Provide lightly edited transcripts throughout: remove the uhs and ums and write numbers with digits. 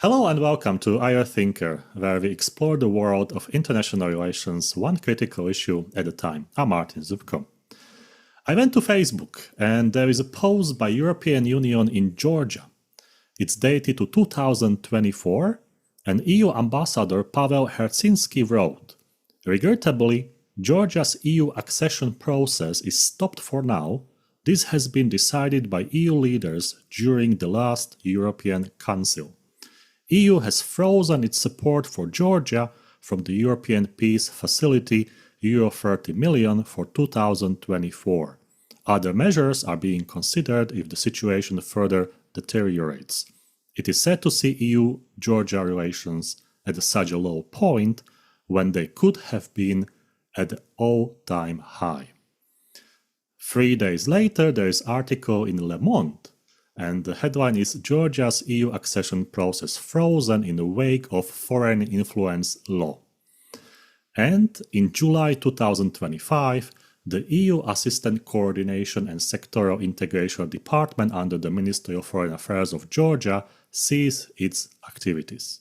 Hello and welcome to IR Thinker, where we explore the world of international relations one critical issue at a time. I'm Martin Zubko. I went to Facebook and there is a post by European Union in Georgia. It's dated to 2024 and EU Ambassador Pavel Herzinski wrote, "Regrettably, Georgia's EU accession process is stopped for now. This has been decided by EU leaders during the last European Council. EU has frozen its support for Georgia from the European Peace Facility Euro 30 million for 2024. Other measures are being considered if the situation further deteriorates. It is sad to see EU-Georgia relations at such a low point when they could have been at an all-time high." 3 days later, there is an article in Le Monde, and the headline is "Georgia's EU accession process frozen in the wake of foreign influence law." And in July 2025, the EU Assistant Coordination and Sectoral Integration Department under the Ministry of Foreign Affairs of Georgia ceased its activities.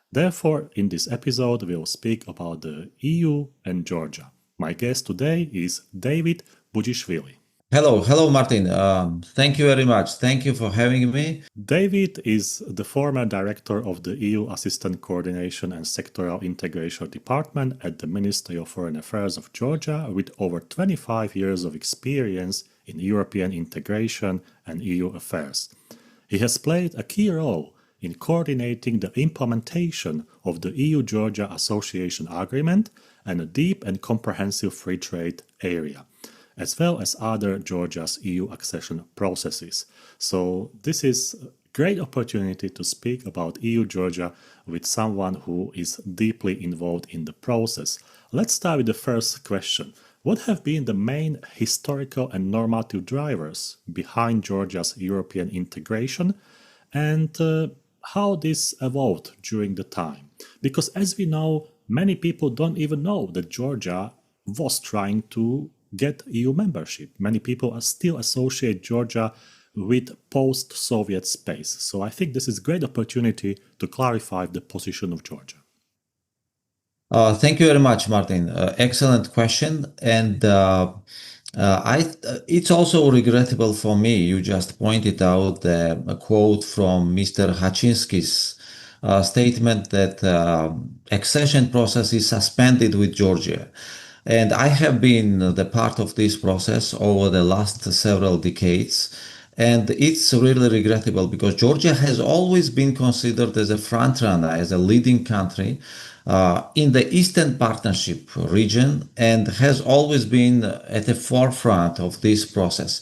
Therefore, in this episode, we will speak about the EU and Georgia. My guest today is David Bujiashvili. Hello, Martin. Thank you very much. Thank you for having me. David is the former director of the EU Assistant Coordination and Sectoral Integration Department at the Ministry of Foreign Affairs of Georgia with over 25 years of experience in European integration and EU affairs. He has played a key role in coordinating the implementation of the EU-Georgia Association Agreement and a deep and comprehensive free trade area, as well as other Georgia's EU accession processes. So this is a great opportunity to speak about EU-Georgia with someone who is deeply involved in the process. Let's start with the first question. What have been the main historical and normative drivers behind Georgia's European integration, and how this evolved during the time? Because as we know, many people don't even know that Georgia was trying to get EU membership. Many people are still associate Georgia with post-Soviet space. So I think this is a great opportunity to clarify the position of Georgia. Thank you very much, Martin. Excellent question. And it's also regrettable for me. You just pointed out a quote from Mr. Haczynski's statement that accession process is suspended with Georgia. And I have been the part of this process over the last several decades. And it's really regrettable because Georgia has always been considered as a frontrunner, as a leading country in the Eastern Partnership region, and has always been at the forefront of this process,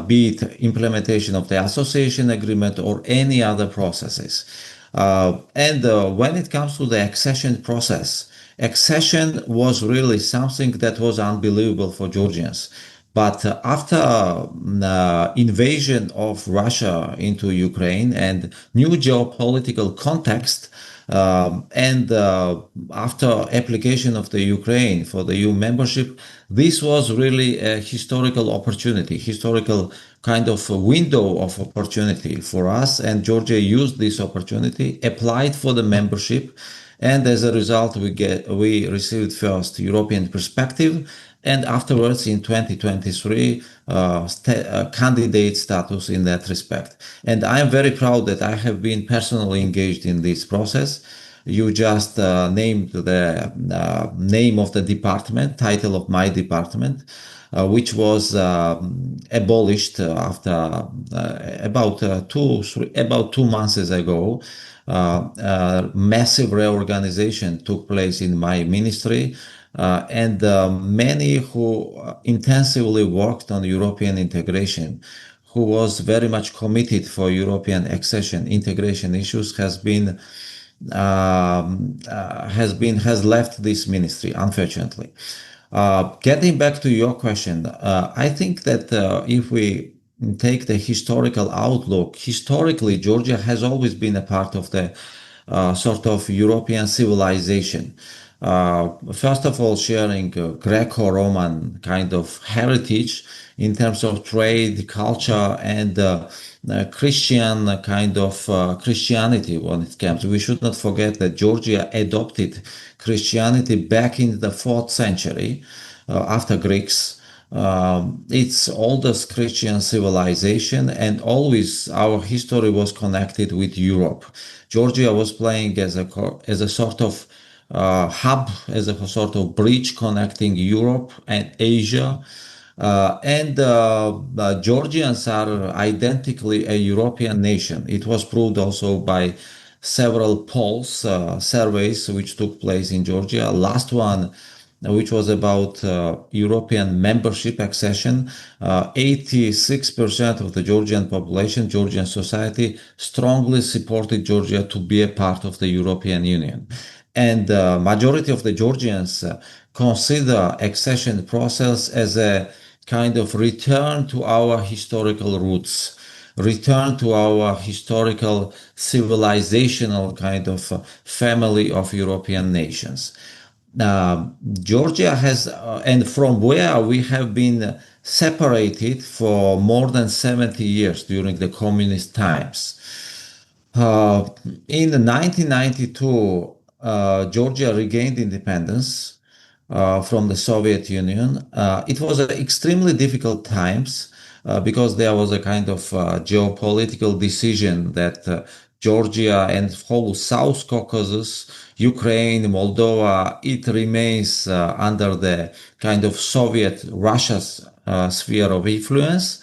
be it implementation of the association agreement or any other processes. When it comes to the accession process, accession was really something that was unbelievable for Georgians. But after invasion of Russia into Ukraine and new geopolitical context, and after application of the Ukraine for the EU membership, this was really a historical opportunity, historical kind of a window of opportunity for us. And Georgia used this opportunity, applied for the membership. And as a result, we received first European perspective, and afterwards in 2023, candidate status in that respect. And I am very proud that I have been personally engaged in this process. You just named the name of the department, title of my department, which was abolished after about 2 months ago. Massive reorganization took place in my ministry, and many who intensively worked on European integration, who was very much committed for European accession integration issues, has left this ministry, unfortunately. Getting back to your question, I think that if we take the historical outlook, historically, Georgia has always been a part of the sort of European civilization. First of all, sharing Greco-Roman kind of heritage in terms of trade, culture, and Christian kind of Christianity when it comes. We should not forget that Georgia adopted Christianity back in the 4th century after Greeks. It's oldest Christian civilization, and always our history was connected with Europe. Georgia was playing as a sort of hub, as a sort of bridge connecting Europe and Asia. Georgians are identically a European nation. It was proved also by several polls, surveys which took place in Georgia. Last one, which was about European membership accession. 86% of the Georgian population, Georgian society, strongly supported Georgia to be a part of the European Union. And the majority of the Georgians consider accession process as a kind of return to our historical roots, return to our historical civilizational kind of family of European nations. Georgia has, and from where we have been separated for more than 70 years during the communist times. In 1992, Georgia regained independence from the Soviet Union. It was extremely difficult times because there was a kind of geopolitical decision that Georgia and whole South Caucasus, Ukraine, Moldova, it remains under the kind of Soviet Russia's sphere of influence.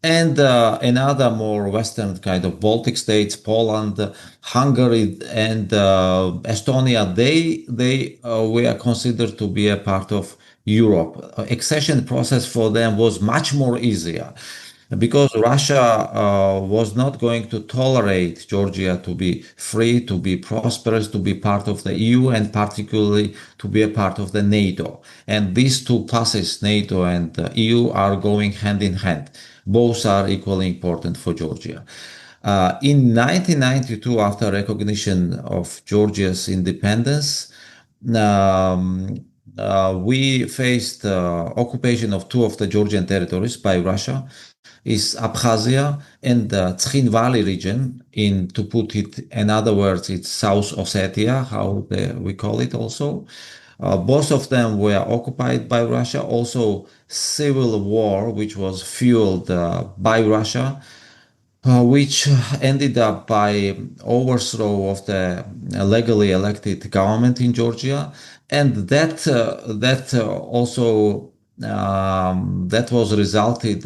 And another more Western kind of Baltic states, Poland, Hungary, and Estonia, they were considered to be a part of Europe. Accession process for them was much more easier because Russia was not going to tolerate Georgia to be free, to be prosperous, to be part of the EU, and particularly to be a part of the NATO. And these two passes, NATO and EU, are going hand in hand. Both are equally important for Georgia. In 1992, after recognition of Georgia's independence, we faced occupation of two of the Georgian territories by Russia, is Abkhazia and the Tskhinvali region. To put it in other words, it's South Ossetia, we call it also. Both of them were occupied by Russia. Also, civil war, which was fueled by Russia, which ended up by overthrow of the legally elected government in Georgia, and that was resulted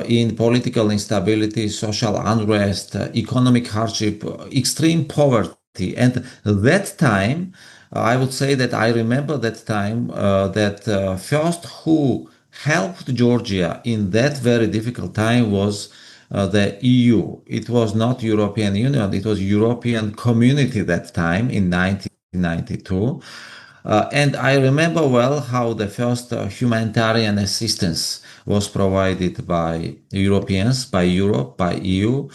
in political instability, social unrest, economic hardship, extreme poverty, and that time. I would say that I remember that time that first who helped Georgia in that very difficult time was the EU. It was not European Union, it was European Community that time in 1992. And I remember well how the first humanitarian assistance was provided by Europeans, by Europe, by EU,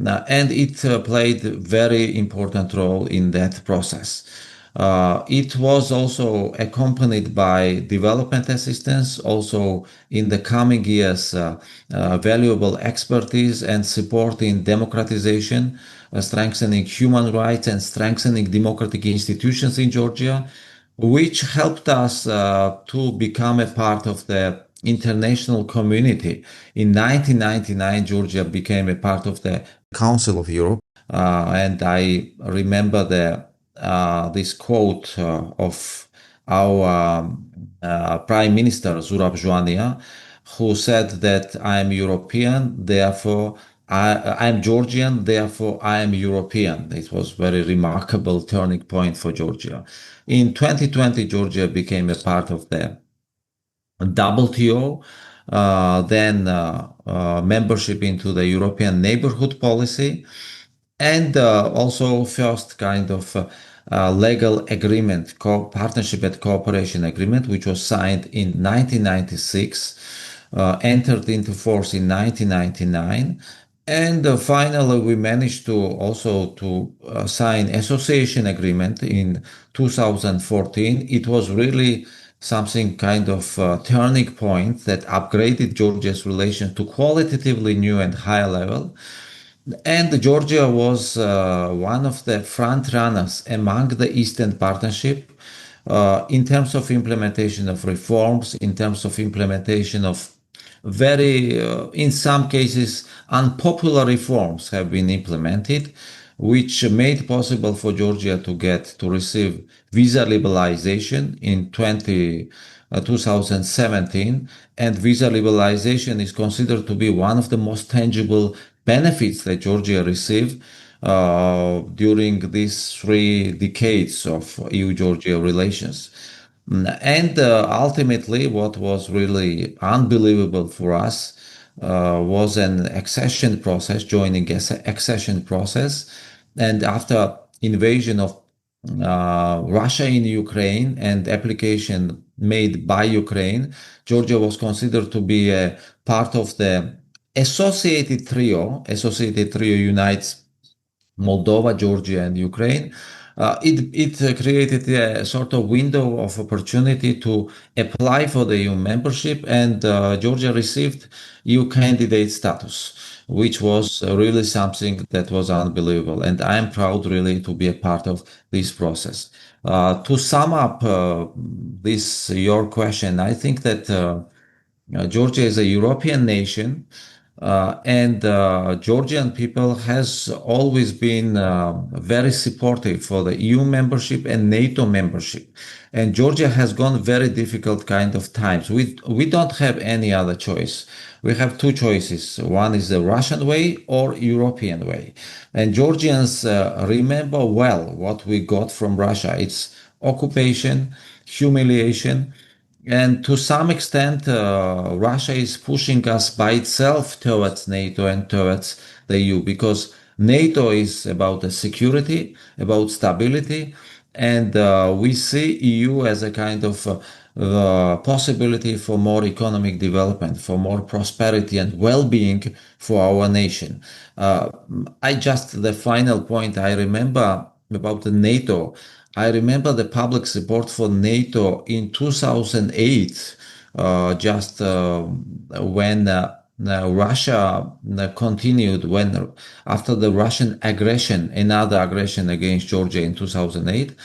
and it played very important role in that process. It was also accompanied by development assistance, also in the coming years, valuable expertise and support in democratization, strengthening human rights and strengthening democratic institutions in Georgia, which helped us to become a part of the international community. In 1999, Georgia became a part of the Council of Europe, and I remember this quote of our Prime Minister Zurab Joania, who said that I am European, therefore I am Georgian, therefore I am European. It was very remarkable turning point for Georgia. In 2020, Georgia became a part of the WTO, then membership into the European Neighborhood Policy, and also first kind of legal agreement, partnership and cooperation agreement, which was signed in 1996, entered into force in 1999, And finally, we managed to also to sign association agreement in 2014. It was really something kind of turning point that upgraded Georgia's relation to qualitatively new and higher level. And Georgia was one of the front runners among the Eastern Partnership in terms of implementation of reforms, in terms of implementation of very, in some cases, unpopular reforms have been implemented, which made possible for Georgia to receive visa liberalization in 2017. And visa liberalization is considered to be one of the most tangible benefits that Georgia received during these 3 decades of EU-Georgia relations. And ultimately, what was really unbelievable for us was an accession process, joining accession process. And after invasion of Russia in Ukraine and application made by Ukraine, Georgia was considered to be a part of the associated trio. Associated trio unites Moldova, Georgia, and Ukraine. It created a sort of window of opportunity to apply for the EU membership, and Georgia received EU candidate status, which was really something that was unbelievable. And I am proud really to be a part of this process. To sum up this your question, I think that Georgia is a European nation, and Georgian people has always been very supportive for the EU membership and NATO membership. And Georgia has gone very difficult kind of times. We don't have any other choice. We have two choices. One is the Russian way or European way. And Georgians remember well what we got from Russia. It's occupation, humiliation, and to some extent, Russia is pushing us by itself towards NATO and towards the EU, because NATO is about the security, about stability, and we see EU as a kind of possibility for more economic development, for more prosperity and well-being for our nation. The final point I remember about the NATO. I remember the public support for NATO in 2008, just when Russia continued, when after the Russian aggression, another aggression against Georgia in 2008,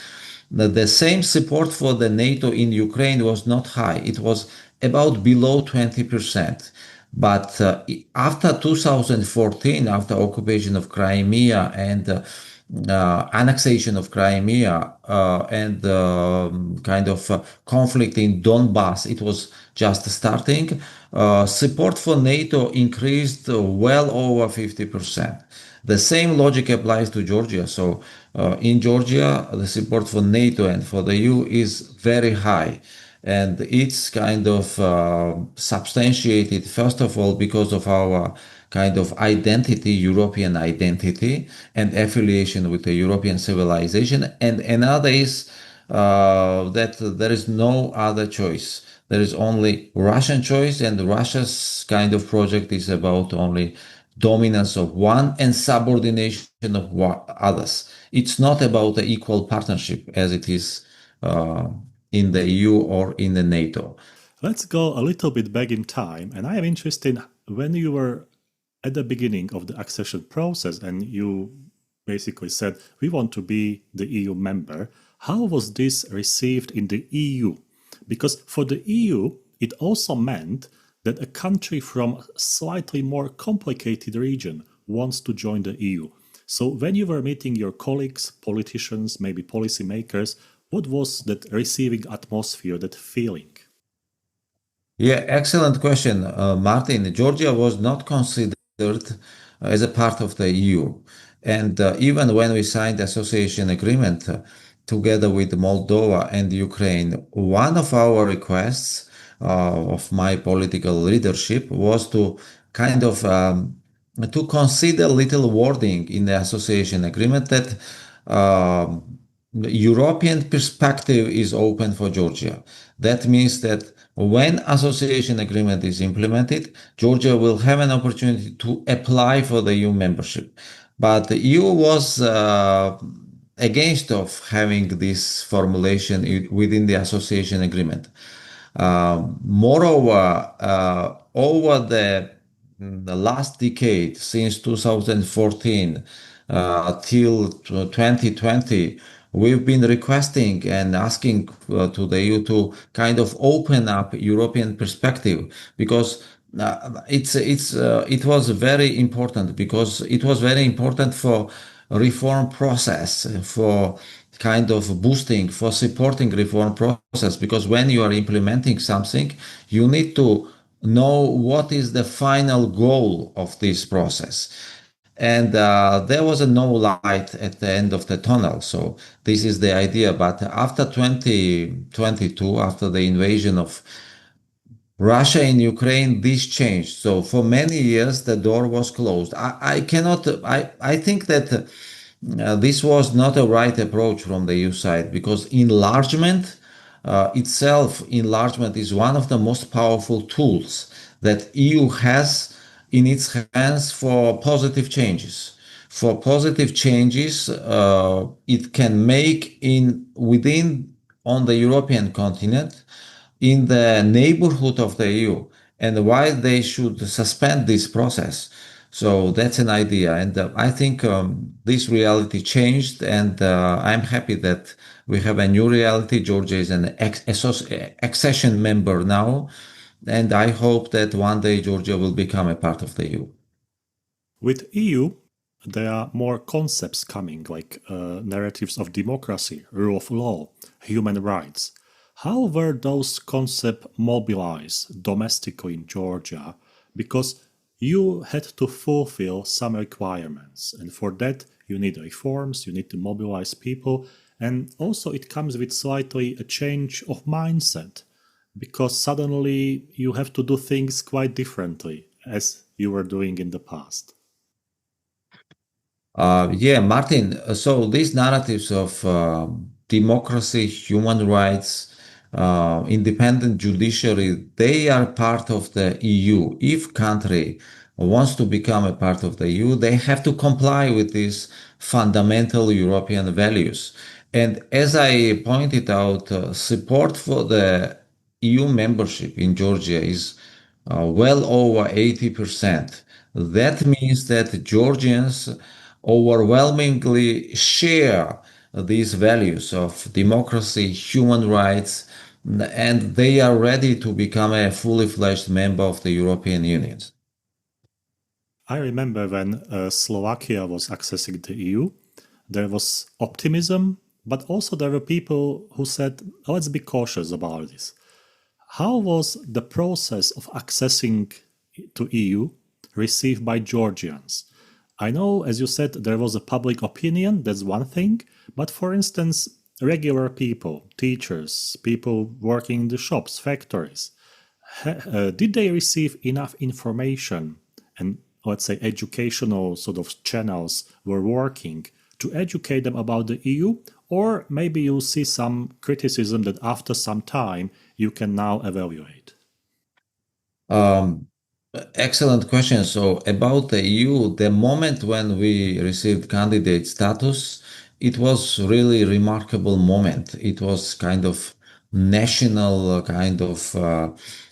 the same support for the NATO in Ukraine was not high. It was about below 20%. But after 2014, after occupation of Crimea and annexation of Crimea and kind of conflict in Donbass, it was just starting. Support for NATO increased well over 50%. The same logic applies to Georgia. So in Georgia, the support for NATO and for the EU is very high. And it's kind of substantiated, first of all, because of our kind of identity, European identity, and affiliation with the European civilization. And another is that there is no other choice. There is only Russian choice, and Russia's kind of project is about only dominance of one and subordination of others. It's not about the equal partnership as it is in the EU or in the NATO. Let's go a little bit back in time, and I am interested when you were at the beginning of the accession process and you basically said, we want to be the EU member. How was this received in the EU? Because for the EU, it also meant that a country from a slightly more complicated region wants to join the EU. So when you were meeting your colleagues, politicians, maybe policymakers, what was that receiving atmosphere, that feeling? Yeah, excellent question, Martin. Georgia was not considered as a part of the EU. And even when we signed the association agreement together with Moldova and Ukraine, one of our requests of my political leadership was to kind of to consider little wording in the association agreement that um, European perspective is open for Georgia. That means that when association agreement is implemented, Georgia will have an opportunity to apply for the EU membership. But the EU was against of having this formulation within the association agreement. Moreover, over the last decade, since 2014 till 2020, we've been requesting and asking to the EU to kind of open up European perspective because it was very important because it was very important for reform process for kind of boosting for supporting reform process because when you are implementing something you need to know what is the final goal of this process and there was a no light at the end of the tunnel. So this is the idea. But after 2022, after the invasion of Russia in Ukraine, this changed. So for many years, the door was closed. I think that this was not a right approach from the EU side because enlargement is one of the most powerful tools that EU has in its hands for positive changes. For positive changes, it can make in within on the European continent in the neighborhood of the EU and why they should suspend this process. So that's an idea. And I think this reality changed, and I'm happy that we have a new reality. Georgia is an accession member now, and I hope that one day Georgia will become a part of the EU. With EU, there are more concepts coming, like narratives of democracy, rule of law, human rights. How were those concepts mobilized domestically in Georgia? Because you had to fulfill some requirements, and for that you need reforms, you need to mobilize people, and also it comes with slightly a change of mindset, because suddenly you have to do things quite differently as you were doing in the past. Yeah, Martin. So these narratives of democracy, human rights, independent judiciary, they are part of the EU. If country wants to become a part of the EU, they have to comply with these fundamental European values. And as I pointed out, support for the EU membership in Georgia is well over 80%. That means that Georgians overwhelmingly share these values of democracy, human rights, and they are ready to become a fully fledged member of the European Union. I remember when Slovakia was accessing the EU, there was optimism, but also there were people who said, let's be cautious about this. How was the process of accessing to EU received by Georgians? I know, as you said, there was a public opinion, that's one thing, but for instance, regular people, teachers, people working in the shops, factories, did they receive enough information and, let's say, educational sort of channels were working to educate them about the EU? Or maybe you'll see some criticism that after some time you can now evaluate. Um, Excellent question. So about the EU, the moment when we received candidate status, it was really remarkable moment. It was kind of national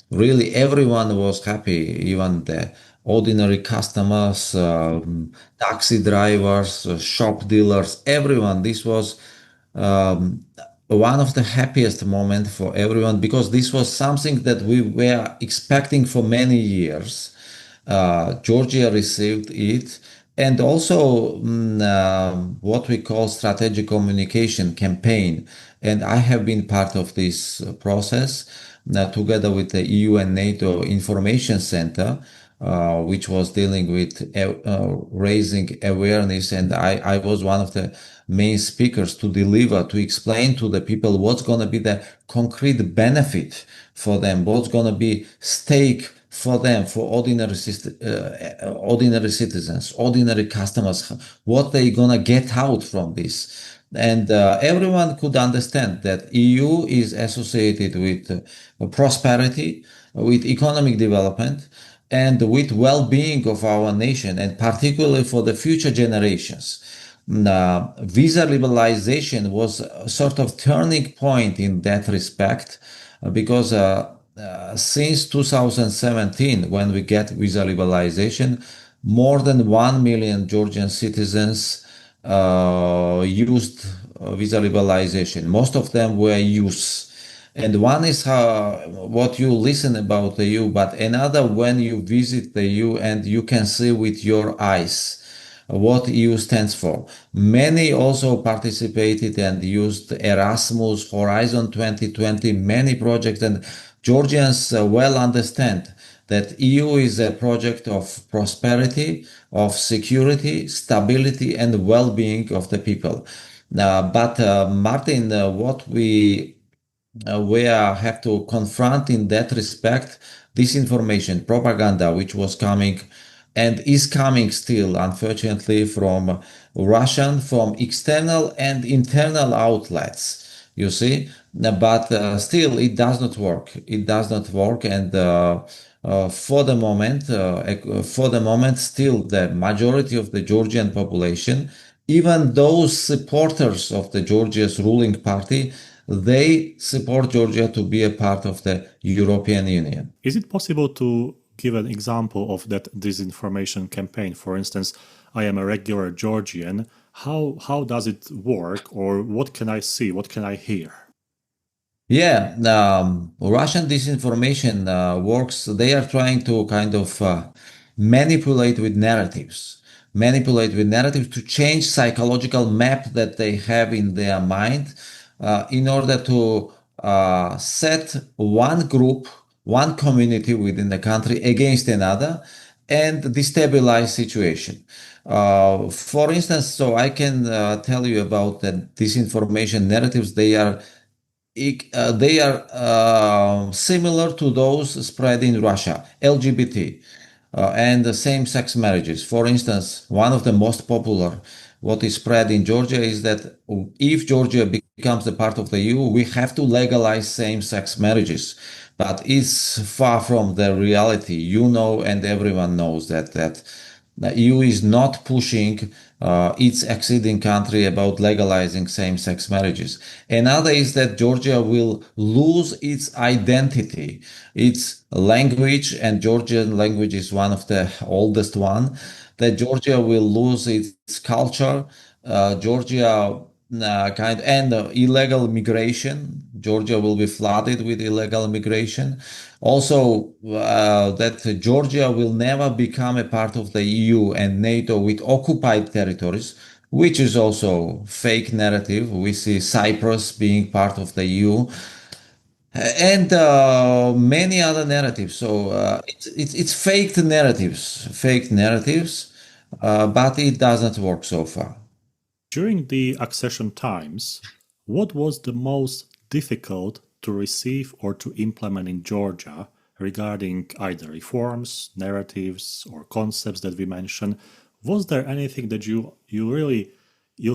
really everyone was happy, even the ordinary customers, taxi drivers, shop dealers, everyone. This was um, one of the happiest moment for everyone because this was something that we were expecting for many years. Georgia received it, and also what we call strategic communication campaign. And I have been part of this process together with the EU and NATO Information Center, which was dealing with raising awareness. And I was one of the main speakers to deliver, to explain to the people what's going to be the concrete benefit for them, what's going to be stake for them, for ordinary citizens, ordinary customers, what they going to get out from this. And everyone could understand that EU is associated with prosperity, with economic development, and with well-being of our nation, and particularly for the future generations. Visa liberalization was a sort of turning point in that respect, because since 2017, when we get visa liberalization, more than 1 million Georgian citizens used visa liberalization. Most of them were youth. And one is what you listen about the EU, but another when you visit the EU and you can see with your eyes what EU stands for. Many also participated and used Erasmus, Horizon 2020, many projects, and Georgians well understand that EU is a project of prosperity, of security, stability, and well-being of the people. But Martin, what we have to confront in that respect disinformation, propaganda, which was coming and is coming still, unfortunately, from from external and internal outlets. You see, but still, it does not work. It does not work, and for the moment, still the majority of the Georgian population, even those supporters of the Georgia's ruling party, they support Georgia to be a part of the European Union. Is it possible to give an example of that disinformation campaign? For instance, I am a regular Georgian. How does it work, or what can I see? What can I hear? Yeah, Russian disinformation works. They are trying to kind of manipulate with narratives to change psychological map that they have in their mind in order to set one group, one community within the country against another and destabilize situation. For instance, so I can tell you about the disinformation narratives. They are similar to those spread in Russia, LGBT and the same-sex marriages. For instance, one of the most popular, what is spread in Georgia is that if Georgia becomes a part of the EU, we have to legalize same-sex marriages. But it's far from the reality. You know, and everyone knows that the EU is not pushing its acceding country about legalizing same-sex marriages. Another is that Georgia will lose its identity, its language, and Georgian language is one of the oldest one. That Georgia will lose its culture. Georgia and illegal migration. Georgia will be flooded with illegal migration. Also, that Georgia will never become a part of the EU and NATO with occupied territories, which is also fake narrative. We see Cyprus being part of the EU and many other narratives. So it's fake narratives, but it doesn't work so far. During the accession times, what was the most difficult to receive or to implement in Georgia regarding either reforms, narratives, or concepts that we mentioned? Was there anything that you really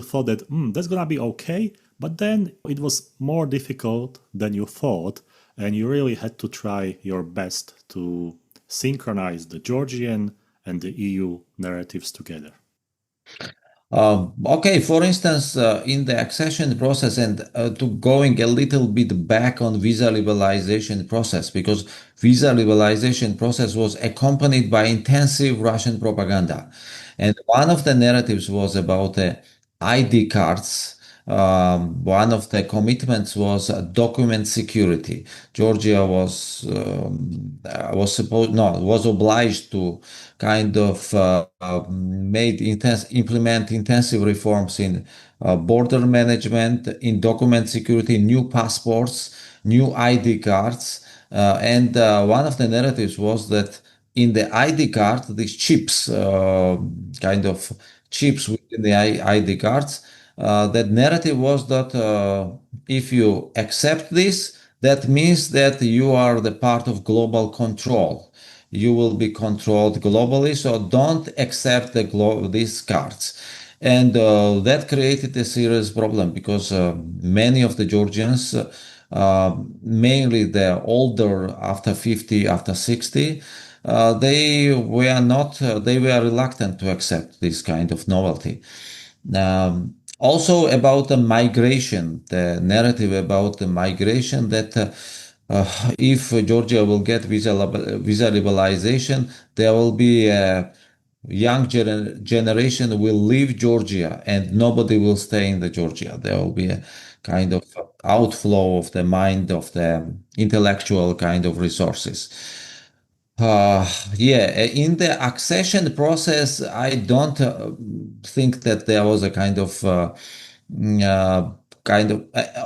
thought that that's gonna be okay, but then it was more difficult than you thought, and you really had to try your best to synchronize the Georgian and the EU narratives together? Okay, for instance, in the accession process and to going a little bit back on visa liberalization process, because visa liberalization process was accompanied by intensive Russian propaganda. And one of the narratives was about the ID cards. One of the commitments was document security. Georgia was obliged to kind of implement intensive reforms in border management, in document security, new passports, new ID cards, and one of the narratives was that in the ID card, these chips, kind of chips within the ID cards, that narrative was that if you accept this, that means that you are the part of global control. You will be controlled globally, so don't accept these cards. And that created a serious problem because many of the Georgians, mainly the older after 50, after 60, they were reluctant to accept this kind of novelty. Also about the migration, the narrative about the migration that if Georgia will get visa liberalization, there will be a young generation will leave Georgia and nobody will stay in the Georgia. There will be a kind of outflow of the mind of the intellectual kind of resources. In the accession process, I don't think that there was a mm, uh,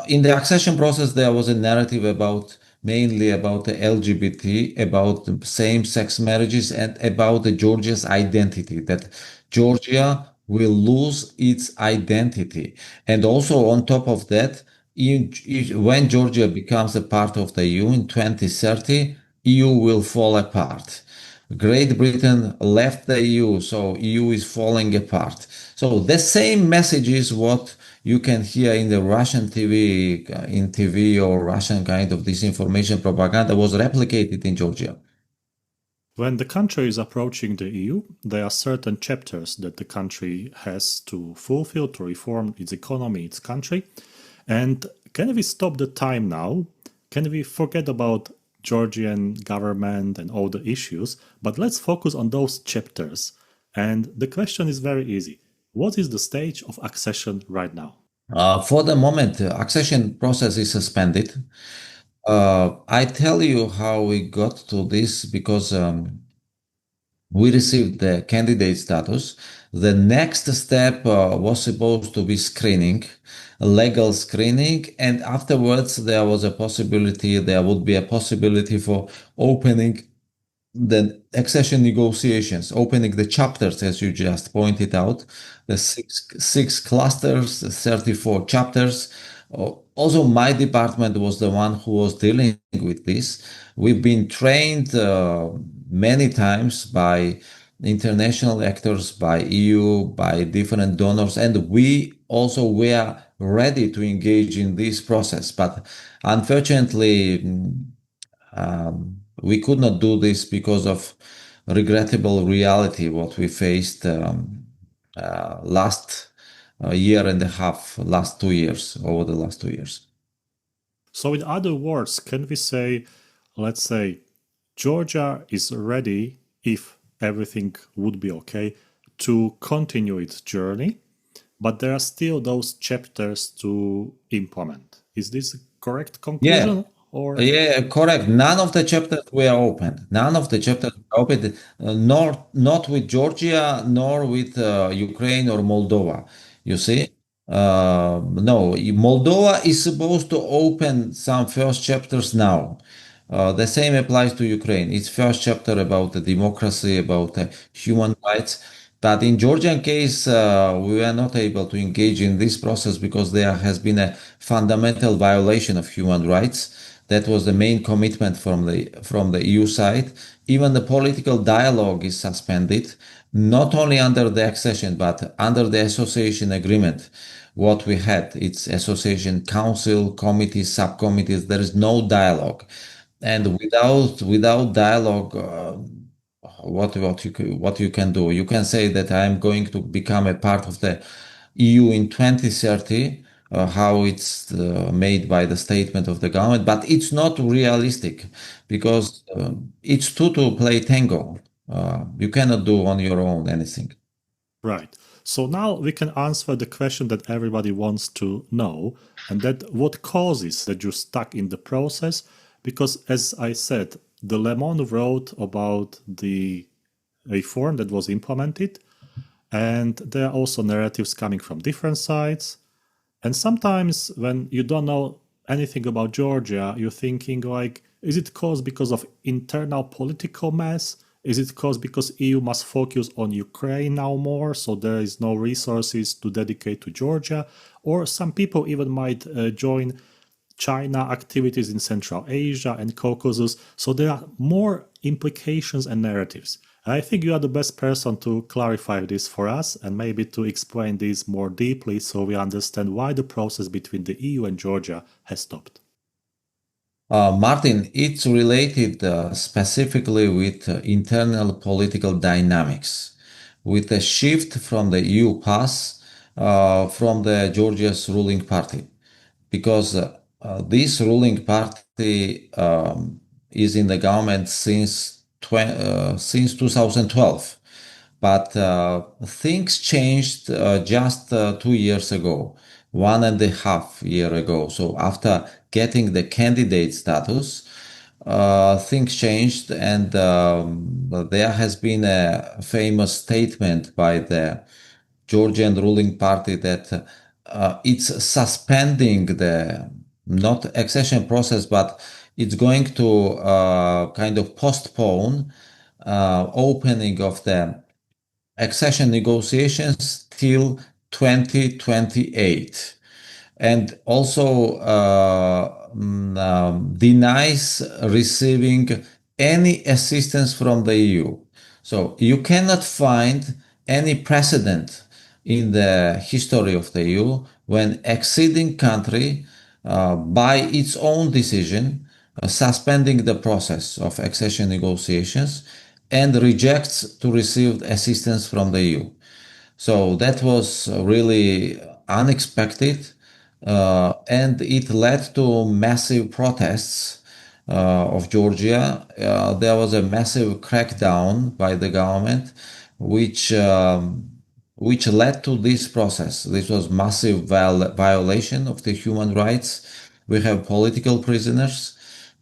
in the accession process there was a narrative about mainly about the LGBT, about the same-sex marriages, and about the Georgia's identity, that Georgia will lose its identity. And also on top of that, when Georgia becomes a part of the EU in 2030, EU will fall apart. Great Britain left the EU, so EU is falling apart. So the same message is what you can hear in the Russian TV, in TV or Russian kind of disinformation propaganda was replicated in Georgia. When the country is approaching the EU, there are certain chapters that the country has to fulfill to reform its economy, its country. And can we stop the time now? Can we forget about Georgian government and all the issues, but let's focus on those chapters. And the question is very easy. What is the stage of accession right now? For the moment, the accession process is suspended. I tell you how we got to this because we received the candidate status. The next step was supposed to be screening, legal screening, and afterwards there would be a possibility for opening the accession negotiations, opening the chapters, as you just pointed out, the six clusters, the 34 chapters. Also, my department was the one who was dealing with this. We've been trained many times by international actors, by EU, by different donors, and we also were ready to engage in this process. But unfortunately, we could not do this because of regrettable reality what we faced last year and a half, last 2 years, over the last 2 years. So, in other words, can we say, let's say, Georgia is ready, if everything would be okay, to continue its journey, but there are still those chapters to implement. Is this a correct conclusion? Yeah. Or Yeah, correct. None of the chapters were opened. None of the chapters were opened, nor not with Georgia, nor with Ukraine or Moldova. You see, no, Moldova is supposed to open some first chapters now. The same applies to Ukraine. It's first chapter about the democracy, about human rights. But in Georgian case, we were not able to engage in this process because there has been a fundamental violation of human rights. That was the main commitment from the EU side. Even the political dialogue is suspended, not only under the accession but under the association agreement. What we had, it's association council, committees, subcommittees. There is no dialogue, and without dialogue, what you can do? You can say that I am going to become a part of the EU in 2030, how it's made by the statement of the government, but it's not realistic because it's two to play tango. You cannot do on your own anything. right. So now we can answer the question that everybody wants to know, and that what causes that you're stuck in the process? Because as I said, the Le Monde wrote about the reform that was implemented, and there are also narratives coming from different sides. And sometimes when you don't know anything about Georgia, you're thinking like, is it caused because of internal political mess? Is it caused because EU must focus on Ukraine now more, so there is no resources to dedicate to Georgia? Or some people even might join China activities in Central Asia and Caucasus. So there are more implications and narratives. I think you are the best person to clarify this for us and maybe to explain this more deeply so we understand why the process between the EU and Georgia has stopped. Martin, it's related specifically with internal political dynamics, with a shift from the EU pass from the Georgia's ruling party, because this ruling party is in the government since 2012. But things changed just 2 years ago, 1.5 year ago. So after getting the candidate status, things changed, and there has been a famous statement by the Georgian ruling party that it's suspending the not accession process, but it's going to kind of postpone opening of the accession negotiations till 2028, and also denies receiving any assistance from the EU. So you cannot find any precedent in the history of the EU when acceding country by its own decision suspending the process of accession negotiations and rejects to receive assistance from the EU. So that was really unexpected, and it led to massive protests of Georgia. There was a massive crackdown by the government, which which led to this process. This was massive violation of the human rights. We have political prisoners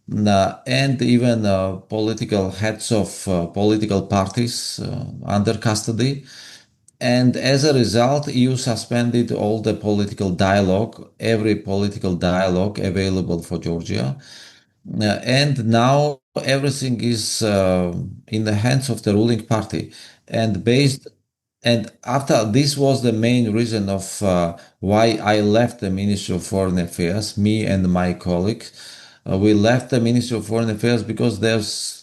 and even political heads of political parties under custody. And as a result, EU suspended all the political dialogue, every political dialogue available for Georgia. And now everything is in the hands of the ruling party. And based and after this was the main reason of why I left the Ministry of Foreign Affairs, me and my colleagues. We left the Ministry of Foreign Affairs because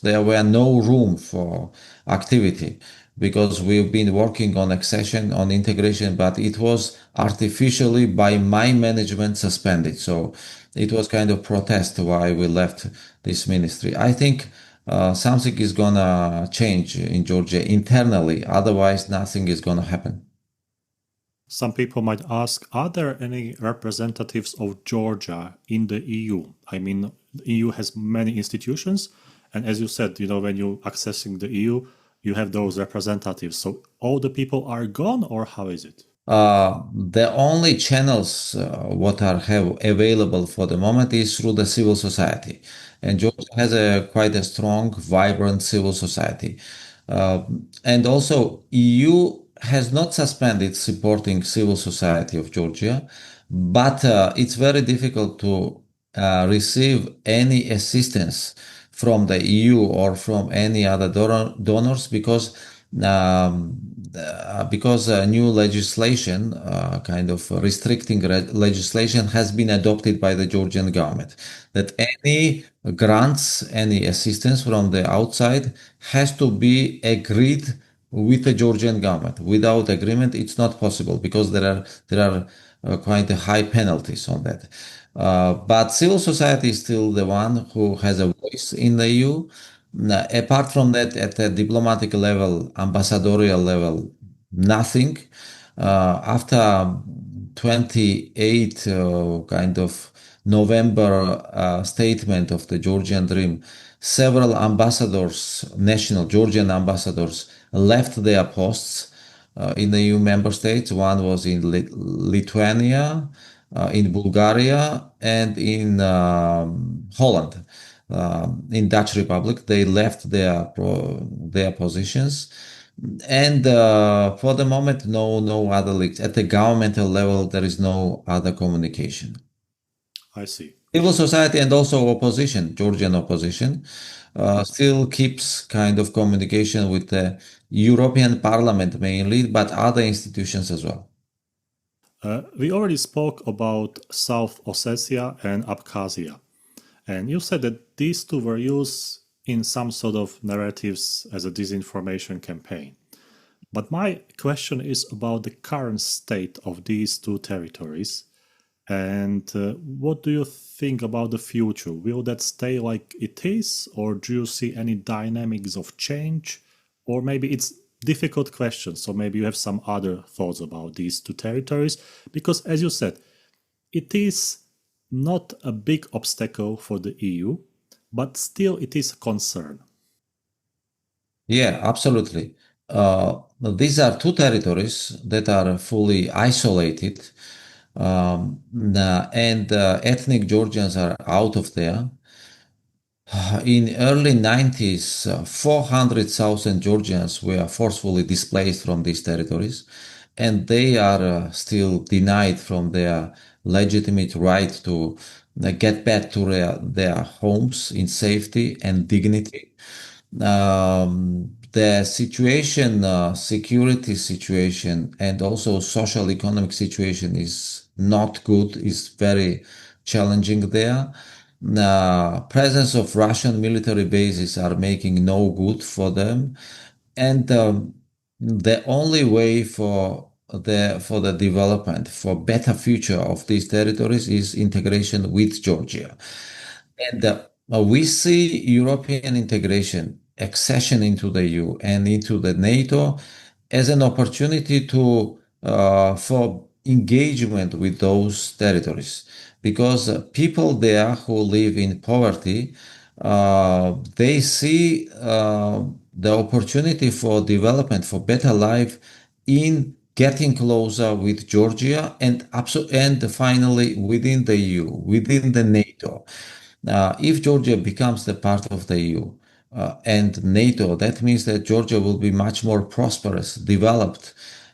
there were no room for activity, because we've been working on accession, on integration, but it was artificially by my management suspended. So it was kind of protest why we left this ministry. I think something is gonna change in Georgia internally. Otherwise, nothing is gonna happen. Some people might ask, are there any representatives of Georgia in the EU? I mean, the EU has many institutions, and as you said, when you're accessing the EU, you have those representatives. So all the people are gone, or how is it? The only channels what are have available for the moment is through the civil society, and Georgia has a quite a strong, vibrant civil society, uh, and also EU has not suspended supporting civil society of Georgia, but it's very difficult to receive any assistance from the EU or from any other donors because new legislation, kind of restricting legislation, has been adopted by the Georgian government, that any grants, any assistance from the outside has to be agreed with the Georgian government. Without agreement, it's not possible because there are quite high penalties on that. But civil society is still the one who has a voice in the EU. Apart from that, at a diplomatic level, ambassadorial level, nothing. After 28 kind of November statement of the Georgian Dream, several ambassadors, national Georgian ambassadors, left their posts in the EU member states. One was in Lithuania, in Bulgaria, and in Holland. In Dutch Republic, they left their positions, and for the moment, no other leaks. At the governmental level, there is no other communication. I see. Civil society and also opposition, Georgian opposition, still keeps kind of communication with the European Parliament mainly, but other institutions as well. We already spoke about South Ossetia and Abkhazia. And you said that these two were used in some sort of narratives as a disinformation campaign. But my question is about the current state of these two territories. And what do you think about the future? Will that stay like it is, or do you see any dynamics of change? Or maybe it's difficult question, so maybe you have some other thoughts about these two territories, because as you said, it is not a big obstacle for the EU, but still it is a concern. Yeah, absolutely. These are two territories that are fully isolated, and ethnic Georgians are out of there. In early 90s, 400,000 Georgians were forcefully displaced from these territories, and they are still denied from their legitimate right to get back to their homes in safety and dignity. The situation, security situation, and also social economic situation is not good, is very challenging there. Presence of Russian military bases are making no good for them. And the only way for the development, for better future of these territories is integration with Georgia. And we see European integration, accession into the EU and into the NATO as an opportunity to for engagement with those territories, because people there who live in poverty, they see the opportunity for development, for better life in getting closer with Georgia and finally within the EU, within the NATO. If Georgia becomes the part of the EU and NATO, that means that Georgia will be much more prosperous, developed,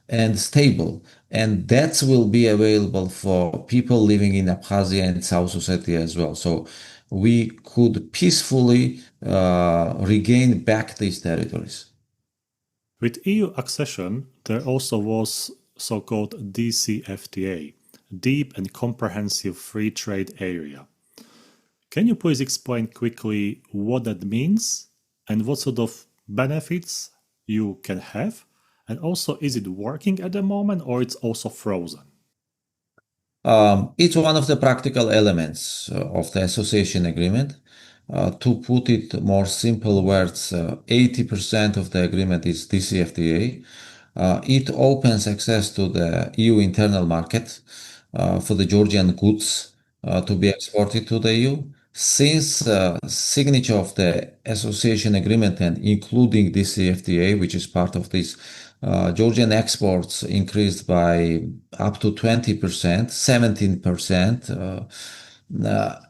and stable. And that will be available for people living in Abkhazia and South Ossetia as well. So we could peacefully regain back these territories. With EU accession, there also was so-called DCFTA, Deep and Comprehensive Free Trade Area. Can you please explain quickly what that means and what sort of benefits you can have? And also, is it working at the moment or it's also frozen? It's one of the practical elements of the association agreement. To put it more simple words, 80% of the agreement is DCFTA. It opens access to the EU internal market for the Georgian goods to be exported to the EU. Since signature of the association agreement and including DCFTA, which is part of this, Georgian exports increased by up to 20%, 17%.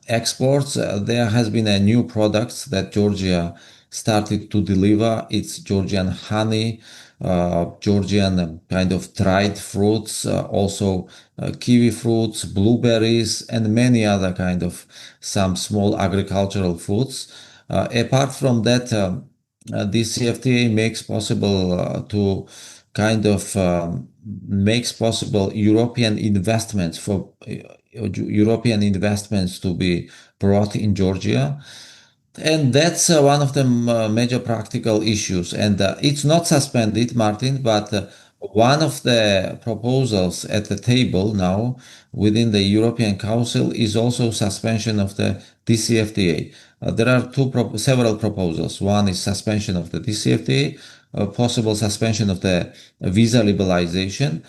Exports, there has been a new products that Georgia started to deliver. It's Georgian honey, Georgian kind of dried fruits, also kiwi fruits, blueberries, and many other kind of some small agricultural foods. Apart from that, this CFTA makes possible to kind of makes possible European investments to be brought in Georgia. And that's one of the major practical issues. And it's not suspended, Martin, but one of the proposals at the table now within the European Council is also suspension of the DCFTA. There are several proposals. One is suspension of the DCFTA, possible suspension of the visa liberalization,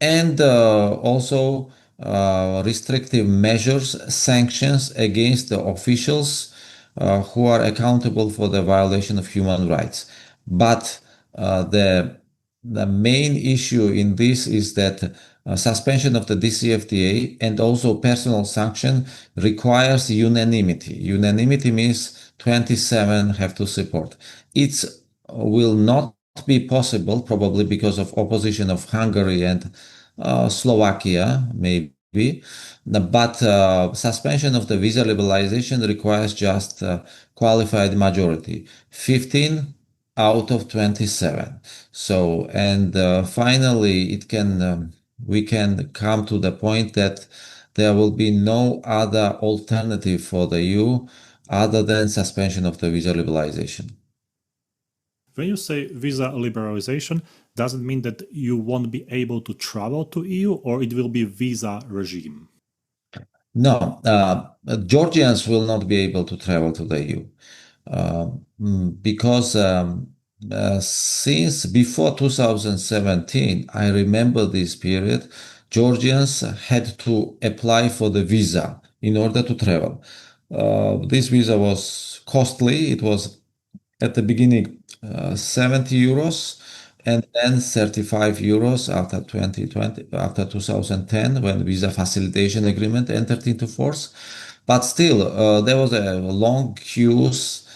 and also restrictive measures, sanctions against the officials who are accountable for the violation of human rights. But the main issue in this is that suspension of the DCFTA and also personal sanction requires unanimity. Unanimity means 27 have to support. It will not be possible, probably because of opposition of Hungary and Slovakia, maybe. But suspension of the visa liberalization requires just qualified majority, 15 out of 27. So, and finally, we can come to the point that there will be no other alternative for the EU other than suspension of the visa liberalization. When you say visa liberalization, does it mean that you won't be able to travel to EU, or it will be visa regime? No, Georgians will not be able to travel to the EU because since before 2017, I remember this period, Georgians had to apply for the visa in order to travel. This visa was costly. It was at the beginning 70 euros and then 35 euros after 2020, after 2010, when visa facilitation agreement entered into force. But still, there was a long queues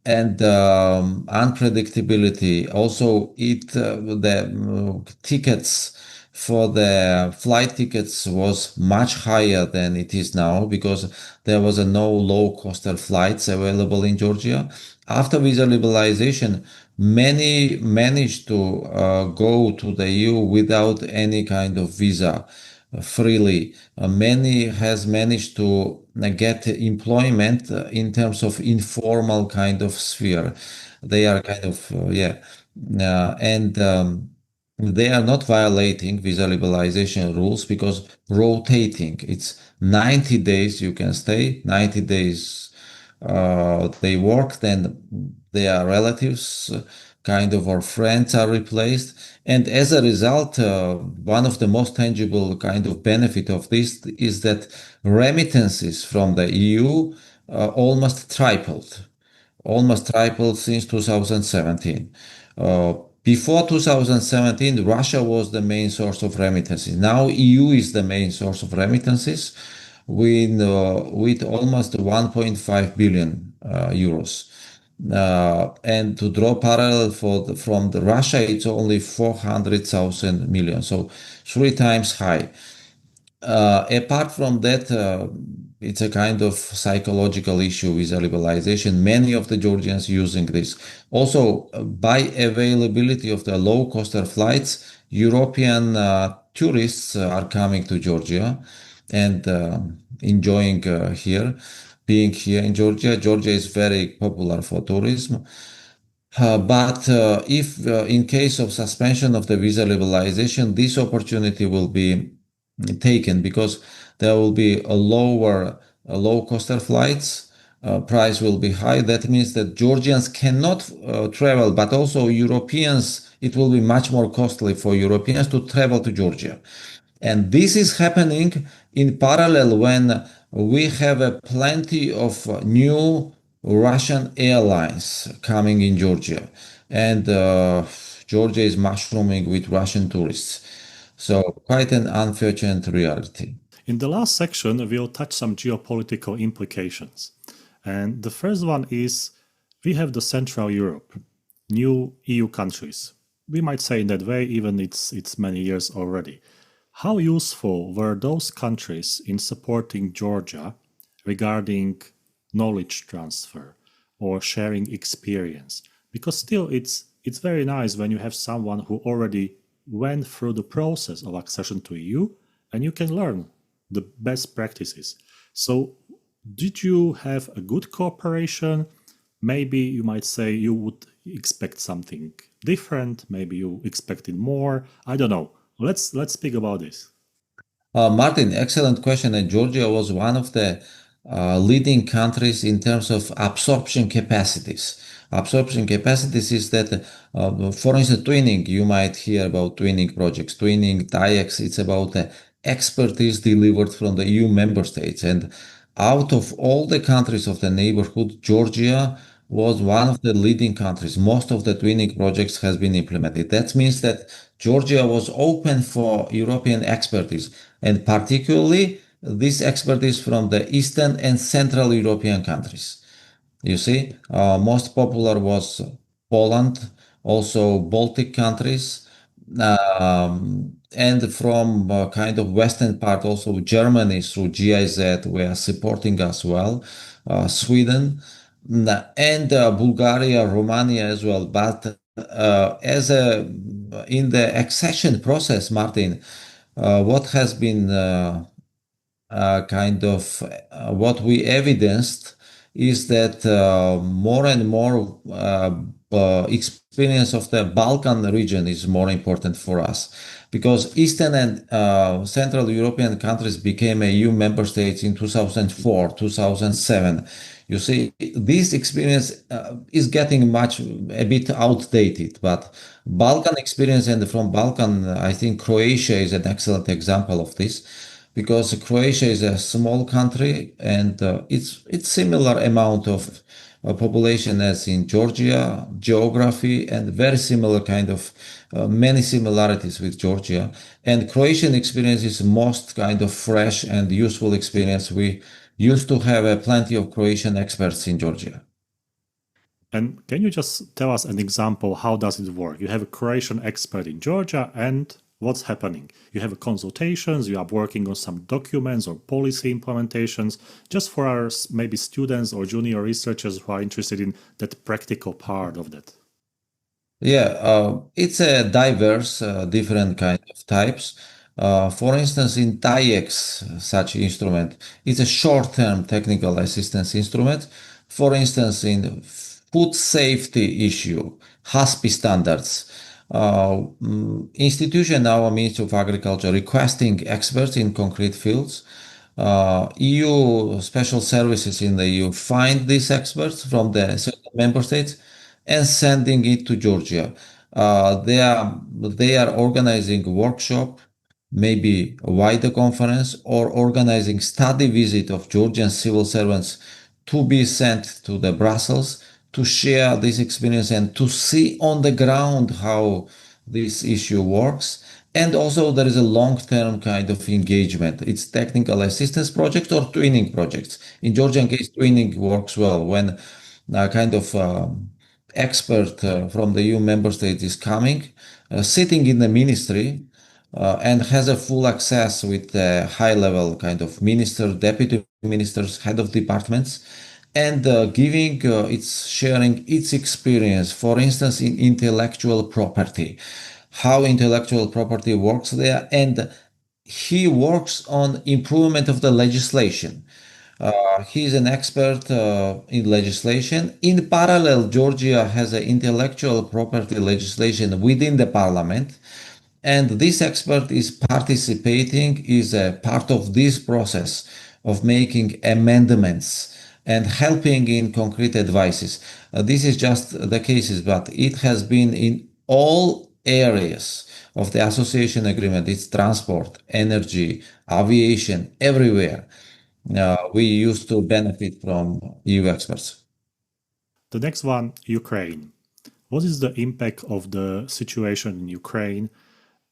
and unpredictability. Also, the tickets for the flight tickets was much higher than it is now because there was a no low coster flights available in Georgia. After visa liberalization, many managed to go to the EU without any kind of visa freely. Many has managed to get employment in terms of informal kind of sphere. They are kind of and they are not violating visa liberalization rules because rotating. It's 90 days you can stay, 90 days they work, then their relatives kind of or friends are replaced. And as a result, one of the most tangible kind of benefit of this is that remittances from the EU almost tripled since 2017. Before 2017, Russia was the main source of remittances. Now EU is the main source of remittances with almost 1.5 billion euros. And to draw parallel from the Russia, it's only 400,000 million, so 3 times high. Apart from that, it's a kind of psychological issue with liberalization. Many of the Georgians using this. Also, by availability of the low-coster flights, European tourists are coming to Georgia and enjoying being here in Georgia. Georgia is very popular for tourism. But if in case of suspension of the visa liberalization, this opportunity will be taken because there will be a low coster flights. Price will be high. That means that Georgians cannot travel, but also Europeans, it will be much more costly for Europeans to travel to Georgia. And this is happening in parallel when we have a plenty of new Russian airlines coming in Georgia. And Georgia is mushrooming with Russian tourists. So quite an unfortunate reality. In the last section, we'll touch some geopolitical implications. And the first one is we have the Central Europe, new EU countries. We might say in that way, even it's many years already. How useful were those countries in supporting Georgia regarding knowledge transfer or sharing experience? Because still it's very nice when you have someone who already went through the process of accession to EU and you can learn the best practices. So did you have a good cooperation? Maybe you might say you would expect something different, maybe you expected more. I don't know. Let's speak about this. Martin, excellent question. And Georgia was one of the leading countries in terms of absorption capacities. Absorption capacities is that, for instance, twinning, you might hear about twinning projects, twinning, TAIEX, it's about expertise delivered from the EU member states. And out of all the countries of the neighborhood, Georgia was one of the leading countries. Most of the twinning projects has been implemented. That means that Georgia was open for European expertise, and particularly this expertise from the Eastern and Central European countries. You see, most popular was Poland, also Baltic countries, and from kind of western part also Germany through GIZ were supporting us well, Sweden, and Bulgaria, Romania as well. But as a in the accession process, Martin, what has been kind of what we evidenced is that more and more experience of the Balkan region is more important for us because Eastern and Central European countries became EU member states in 2004, 2007. You see, this experience is getting a bit outdated, but Balkan experience and from Balkan, I think Croatia is an excellent example of this because Croatia is a small country and it's similar amount of population as in Georgia, geography, and very similar kind of many similarities with Georgia. And Croatian experience is most kind of fresh and useful experience. We used to have plenty of Croatian experts in Georgia. And can you just tell us an example? How does it work? You have a Croatian expert in Georgia, and what's happening? You have consultations, you are working on some documents or policy implementations, just for our maybe students or junior researchers who are interested in that practical part of that. Yeah, it's a diverse, different kind of types. For instance, in TAIEX, such instrument, it's a short-term technical assistance instrument. For instance, in food safety issue, HASPI standards, institution now Ministry of Agriculture requesting experts in concrete fields. EU special services in the EU find these experts from the certain member states and sending it to Georgia. They are organizing a workshop, maybe a wider conference, or organizing study visit of Georgian civil servants to be sent to the Brussels to share this experience and to see on the ground how this issue works. And also there is a long-term kind of engagement. It's technical assistance project or twinning projects. In Georgian case, twinning works well when a kind of expert from the EU member state is coming, sitting in the ministry, and has a full access with the high level kind of minister, deputy ministers, head of departments, and giving sharing its experience, for instance, in intellectual property, how intellectual property works there, and he works on improvement of the legislation. He's an expert in legislation. In parallel, Georgia has an intellectual property legislation within the parliament, and this expert is participating, is a part of this process of making amendments and helping in concrete advices. This is just the cases, but it has been in all areas of the association agreement. It's transport, energy, aviation, everywhere. We used to benefit from EU experts. The next one, Ukraine. What is the impact of the situation in Ukraine?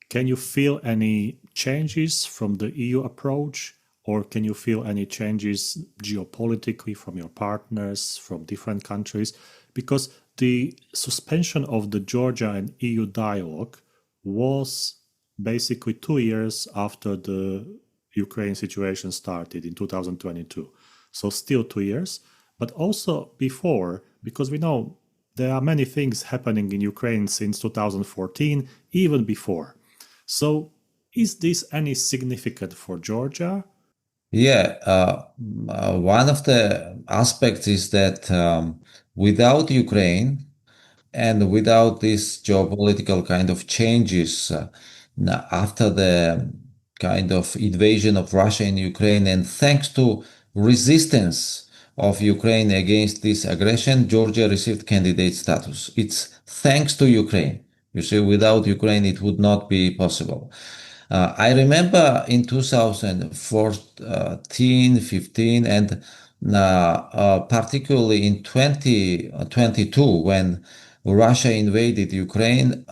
Can you feel any changes from the EU approach, or can you feel any changes geopolitically from your partners from different countries? Because the suspension of the Georgia and EU dialogue was basically 2 years after the Ukraine situation started in 2022. So still 2 years, but also before, because we know there are many things happening in Ukraine since 2014, even before. So is this any significant for Georgia? Yeah, one of the aspects is that without Ukraine and without these geopolitical kind of changes after the kind of invasion of Russia in Ukraine, and thanks to resistance of Ukraine against this aggression, Georgia received candidate status. It's thanks to Ukraine. You see, without Ukraine, it would not be possible. I remember in 2014, 15, and particularly in 2022, when Russia invaded Ukraine,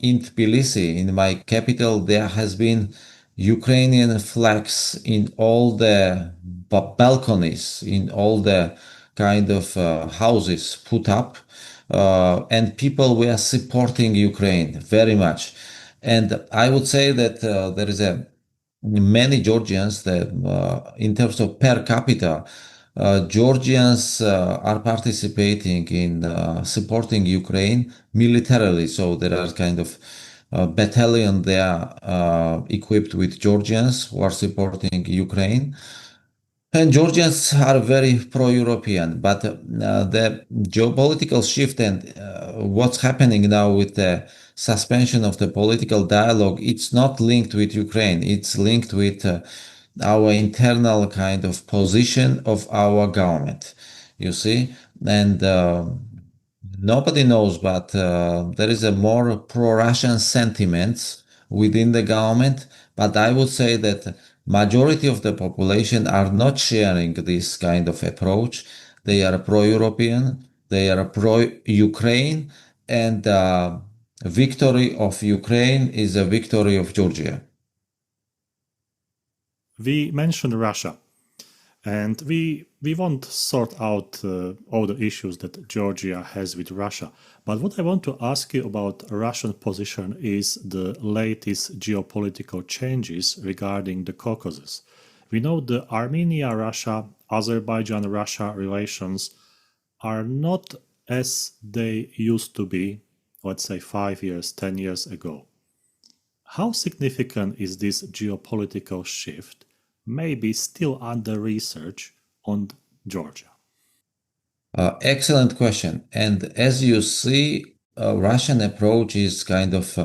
in Tbilisi, in my capital, there has been Ukrainian flags in all the balconies, in all the kind of houses put up, and people were supporting Ukraine very much. And I would say that there is many Georgians that, in terms of per capita, Georgians are participating in supporting Ukraine militarily. So there are kind of battalion there equipped with Georgians who are supporting Ukraine. And Georgians are very pro-European, but the geopolitical shift and what's happening now with the suspension of the political dialogue, it's not linked with Ukraine. It's linked with our internal kind of position of our government, you see. And nobody knows, but there is a more pro-Russian sentiment within the government. But I would say that majority of the population are not sharing this kind of approach. They are pro-European, they are pro-Ukraine, and victory of Ukraine is a victory of Georgia. We mentioned Russia, and we won't sort out all the issues that Georgia has with Russia. But what I want to ask you about Russian position is the latest geopolitical changes regarding the Caucasus. We know the Armenia-Russia, Azerbaijan-Russia relations are not as they used to be, let's say 5 years, 10 years ago. How significant is this geopolitical shift, maybe still under research, on Georgia? Excellent question. And as you see, Russian approach is kind of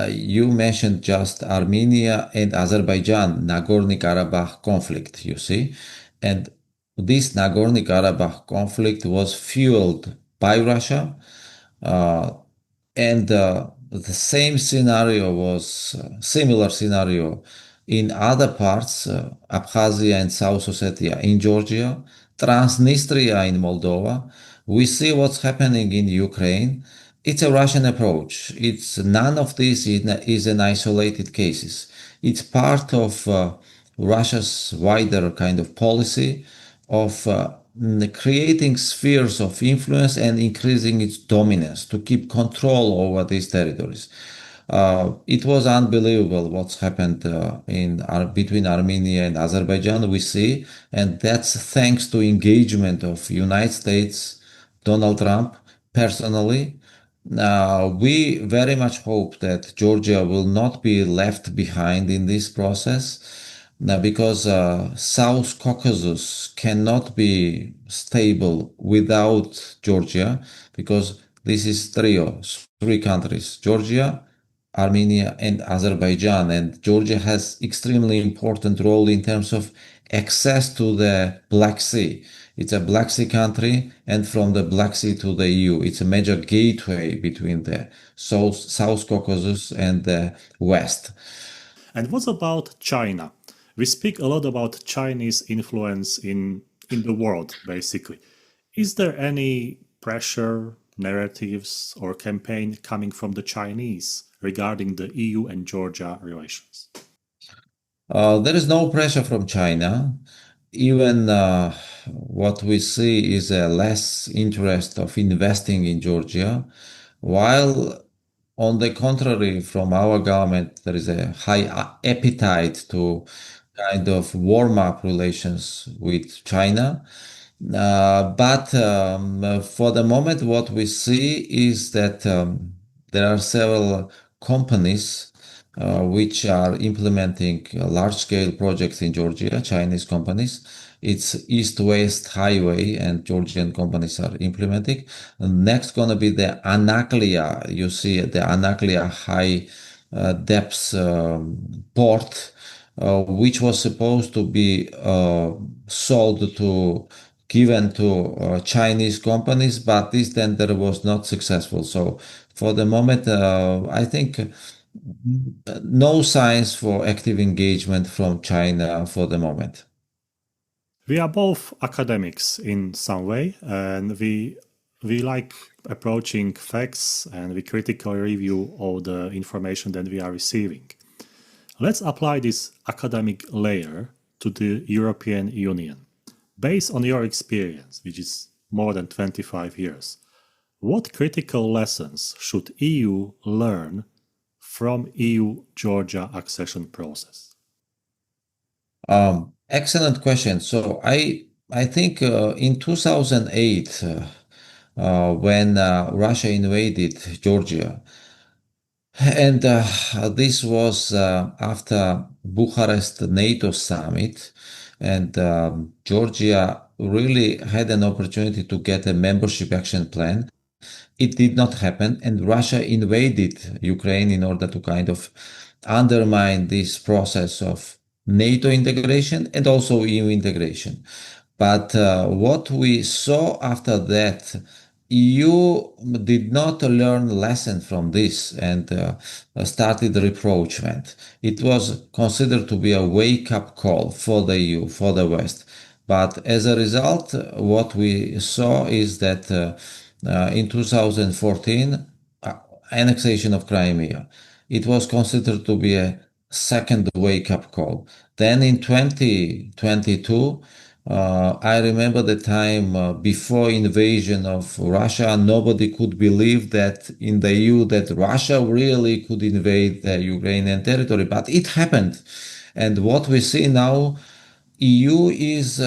you mentioned just Armenia and Azerbaijan, Nagorno-Karabakh conflict, you see. And this Nagorno-Karabakh conflict was fueled by Russia. Uh, and the same scenario was similar scenario in other parts, Abkhazia and South Ossetia in Georgia, Transnistria in Moldova. We see what's happening in Ukraine. It's a Russian approach. It's none of this is an isolated cases. It's part of Russia's wider kind of policy of creating spheres of influence and increasing its dominance to keep control over these territories. It was unbelievable what's happened between Armenia and Azerbaijan. We see, and that's thanks to engagement of United States, Donald Trump personally. We very much hope that Georgia will not be left behind in this process. Now, because South Caucasus cannot be stable without Georgia, because this is three countries, Georgia, Armenia, and Azerbaijan. And Georgia has extremely important role in terms of access to the Black Sea. It's a Black Sea country, and from the Black Sea to the EU, it's a major gateway between the South Caucasus and the West. And what about China? We speak a lot about Chinese influence in the world, basically. Is there any pressure, narratives, or campaign coming from the Chinese regarding the EU and Georgia relations? There is no pressure from China. Even what we see is a less interest of investing in Georgia, while on the contrary, from our government, there is a high appetite to kind of warm up relations with China. But for the moment, what we see is that there are several companies which are implementing large-scale projects in Georgia, Chinese companies. It's East-West Highway, and Georgian companies are implementing. Next, gonna be the Anaklia. You see the Anaklia high depth port, which was supposed to be sold to given to Chinese companies, but this tender was not successful. So for the moment, I think no signs for active engagement from China for the moment. We are both academics in some way, and we like approaching facts, and we critically review all the information that we are receiving. Let's apply this academic layer to the European Union. Based on your experience, which is more than 25 years, what critical lessons should EU learn from EU-Georgia accession process? Excellent question. So I think in 2008, when Russia invaded Georgia, and this was after Bucharest NATO summit, and Georgia really had an opportunity to get a membership action plan. It did not happen, and Russia invaded Ukraine in order to kind of undermine this process of NATO integration and also EU integration. But what we saw after that, EU did not learn lesson from this and started reproachment. It was considered to be a wake-up call for the EU, for the West. But as a result, what we saw is that in 2014, annexation of Crimea, it was considered to be a second wake-up call. Then in 2022, I remember the time before invasion of Russia, nobody could believe that in the EU that Russia really could invade the Ukrainian territory, but it happened. And what we see now, EU is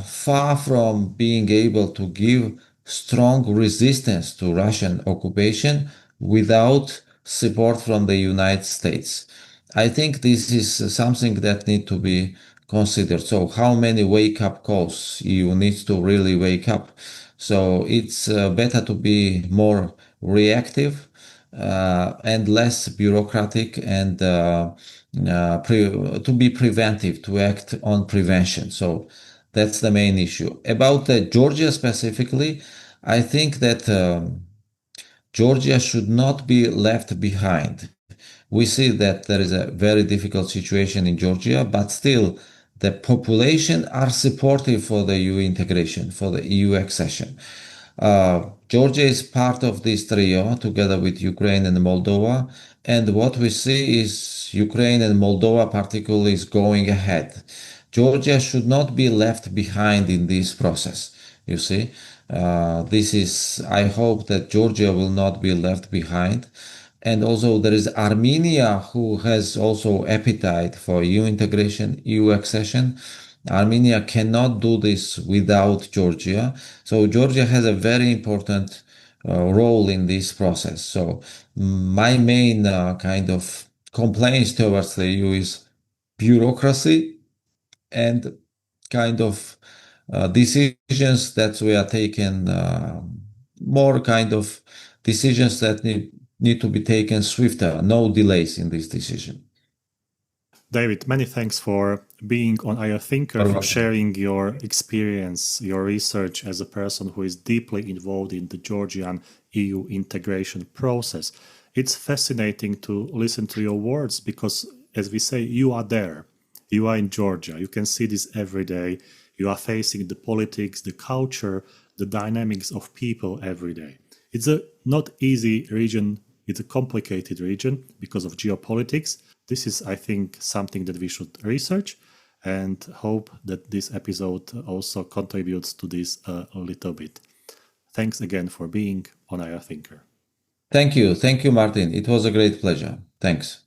far from being able to give strong resistance to Russian occupation without support from the United States. I think this is something that need to be considered. So how many wake-up calls EU needs to really wake up? So it's better to be more reactive and less bureaucratic and to be preventive, to act on prevention. So that's the main issue. About Georgia specifically, I think that Georgia should not be left behind. We see that there is a very difficult situation in Georgia, but still the population are supportive for the EU integration, for the EU accession. Georgia is part of this trio together with Ukraine and Moldova. And what we see is Ukraine and Moldova particularly is going ahead. Georgia should not be left behind in this process. You see, I hope that Georgia will not be left behind. And also there is Armenia who has also appetite for EU integration, EU accession. Armenia cannot do this without Georgia. So Georgia has a very important role in this process. So my main kind of complaints towards the EU is bureaucracy and kind of decisions that we are taken, more kind of decisions that need to be taken swifter, no delays in this decision. David, many thanks for being on IR Thinker, for sharing your experience, your research as a person who is deeply involved in the Georgian EU integration process. It's fascinating to listen to your words because, as we say, you are there. You are in Georgia. You can see this every day. You are facing the politics, the culture, the dynamics of people every day. It's a not easy region. It's a complicated region because of geopolitics. This is, I think, something that we should research and hope that this episode also contributes to this a little bit. Thanks again for being on IR Thinker. Thank you. Thank you, Martin. It was a great pleasure. Thanks.